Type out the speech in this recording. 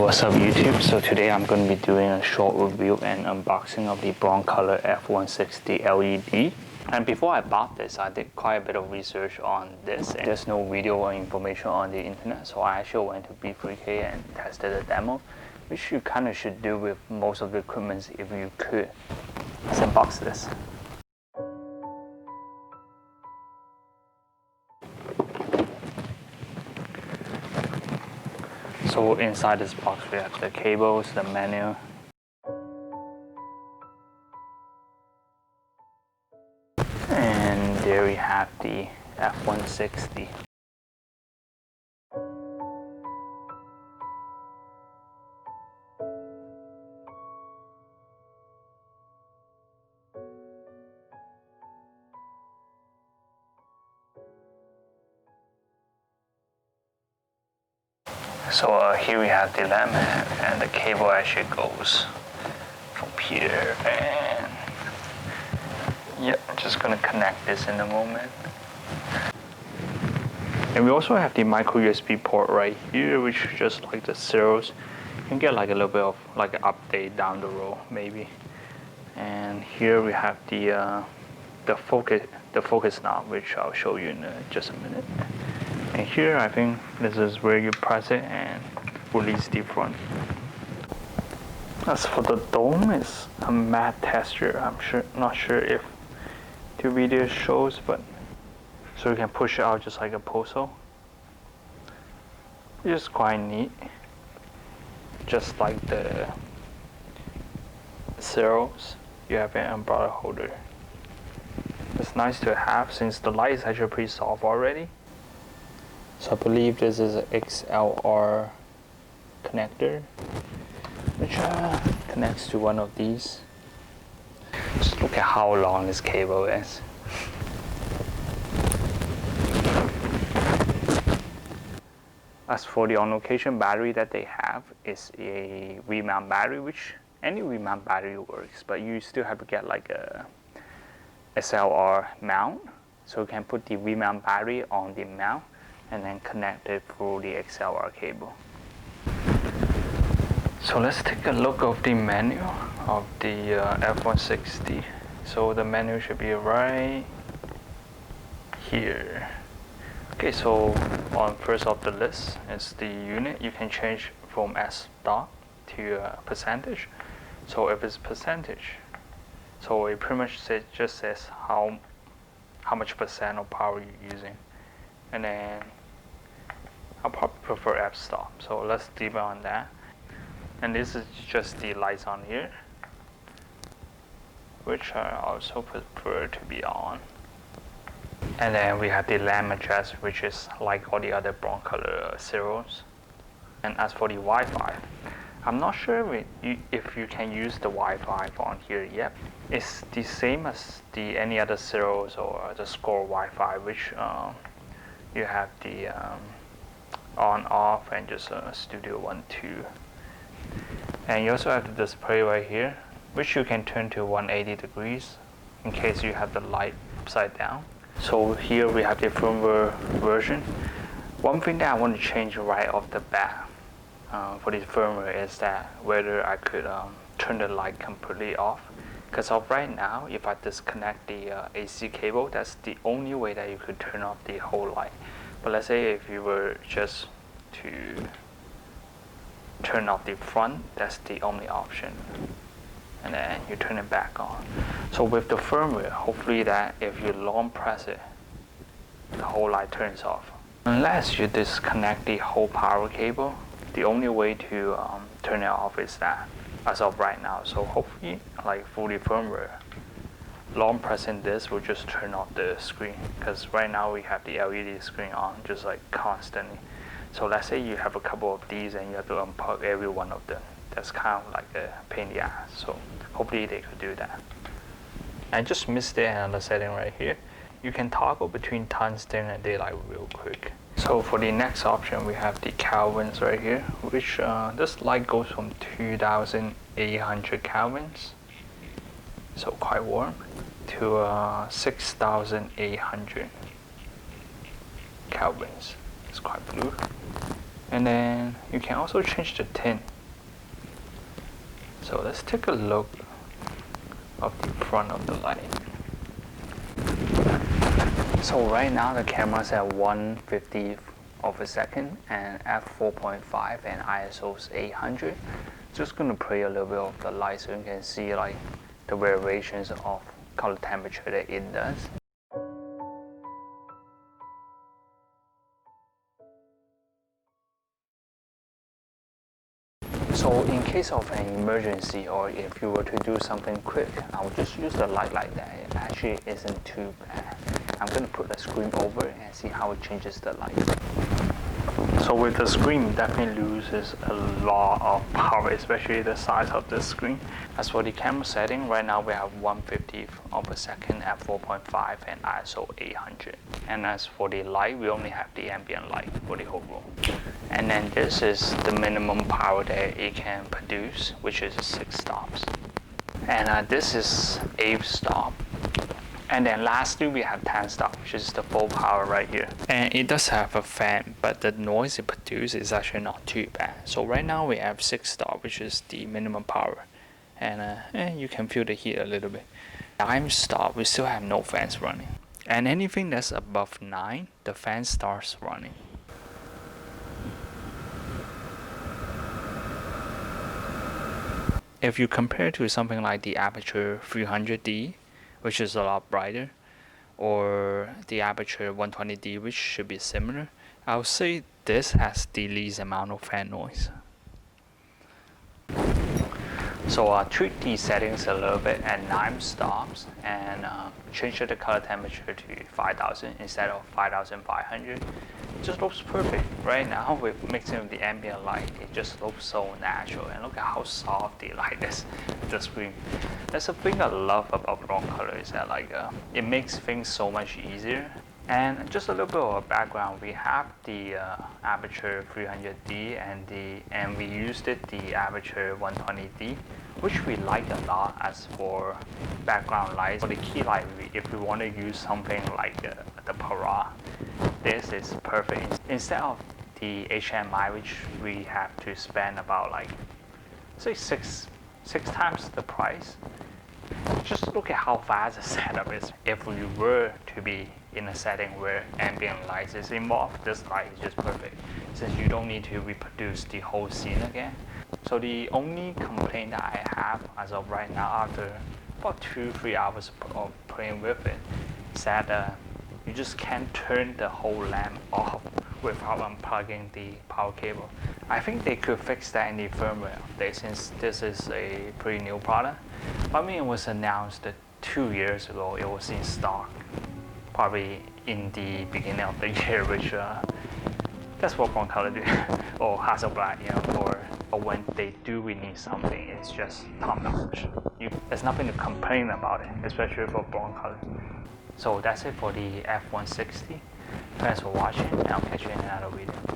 What's up YouTube? So today I'm going to be doing a short review and unboxing of the Broncolor F160 LED. And before I bought this, I did quite a bit of research on this, and there's no video or information on the internet, so I actually went to B3K and tested a demo, which you kind of should do with most of the equipment if you could. Let's unbox this. So inside this box we have the cables, the manual, and there we have the F160. So here we have the lamp, and the cable actually goes from here, and yep, I'm just gonna connect this in a moment. And we also have the micro USB port right here, which is just like the serials. You can get like a little bit of like an update down the road maybe. And here we have the focus knob, which I'll show you in just a minute. And here I think this is where you press it and release the front. As for the dome, it's a matte texture. I'm not sure if the video shows, but so you can push it out just like a postal. It's quite neat, just like the serials. You have an umbrella holder. It's nice to have since the light is actually pretty soft already. So I believe this is an XLR connector, which connects to one of these. Just look at how long this cable is. As for the on-location battery that they have, is a remount battery, which any remount battery works, but you still have to get like a SLR mount. So you can put the remount battery on the mount and then connect it through the XLR cable. So let's take a look of the menu of the F160. So the menu should be right here. Okay, so on first of the list is the unit. You can change from S dot to percentage. So if it's percentage, so it pretty much just says how much percent of power you're using. And then I'll probably prefer f-stop, so let's leave it on that. And this is just the lights on here, which I also prefer to be on. And then we have the lamp address, which is like all the other Broncolor serials. And as for the Wi-Fi, I'm not sure if you can use the Wi-Fi on here yet. It's the same as any other serials or the Score Wi-Fi, which you have the on off and just Studio 1 2, and you also have the display right here, which you can turn to 180 degrees in case you have the light upside down. So here we have the firmware version. One thing that I want to change right off the bat for this firmware is that whether I could turn the light completely off, because of right now, if I disconnect the AC cable, that's the only way that you could turn off the whole light. But let's say if you were just to turn off the front, that's the only option, and then you turn it back on. So with the firmware, hopefully that if you long press it, the whole light turns off. Unless you disconnect the whole power cable, the only way to turn it off is that, as of right now. So hopefully, like fully firmware, long pressing this will just turn off the screen, because right now we have the LED screen on just like constantly. So let's say you have a couple of these and you have to unplug every one of them. That's kind of like a pain in the ass. So hopefully they could do that. I just missed another setting right here. You can toggle between tungsten and daylight real quick. So for the next option, we have the Kelvins right here, which this light goes from 2,800 Kelvins, so quite warm, to 6,800 Kelvins. It's quite blue. And then you can also change the tint. So let's take a look of the front of the light. So right now the camera's at 1/50th of a second and f4.5 and ISO is 800. Just gonna play a little bit of the light so you can see like the variations of color temperature that it does. So in case of an emergency or if you were to do something quick, I would just use the light like that. It actually isn't too bad. I'm going to put the screen over and see how it changes the light. So with the screen, it definitely loses a lot of power, especially the size of the screen. As for the camera setting, right now we have 1/50th of a second at 4.5 and ISO 800. And as for the light, we only have the ambient light for the whole room. And then this is the minimum power that it can produce, which is 6 stops. And this is 8th stop. And then lastly, we have 10 stop, which is the full power right here. And it does have a fan, but the noise it produces is actually not too bad. So right now we have 6 stop, which is the minimum power. And you can feel the heat a little bit. 9 stop, we still have no fans running. And anything that's above 9, the fan starts running. If you compare to something like the Aperture 300D, which is a lot brighter, or the Aperture 120D, which should be similar, I would say this has the least amount of fan noise. So tweak the settings a little bit at 9 stops and change the color temperature to 5000 instead of 5500. It just looks perfect. Right now with mixing with the ambient light, it just looks so natural, and look at how soft the light is, the screen. That's the thing I love about Broncolor, is that like it makes things so much easier. And just a little bit of a background, we have the Aperture 300D and we used the Aperture 120D, which we like a lot as for background lights. For the key light, if we want to use something like the Para, this is perfect. Instead of the HMI, which we have to spend about like, say six times the price. Just look at how fast the setup is. If we were to be in a setting where ambient light is involved, this light is just perfect, since you don't need to reproduce the whole scene again. So the only complaint that I have as of right now, after about 2-3 hours of playing with it, is that you just can't turn the whole lamp off without unplugging the power cable. I think they could fix that in the firmware update, since this is a pretty new product. I mean, it was announced 2 years ago. It was in stock, probably in the beginning of the year, which that's what Broncolor do, or Hasselblad, you know, or when they do release something, it's just top notch. There's nothing to complain about it, especially for Broncolor. So that's it for the F160. Thanks for watching, and I'll catch you in another video.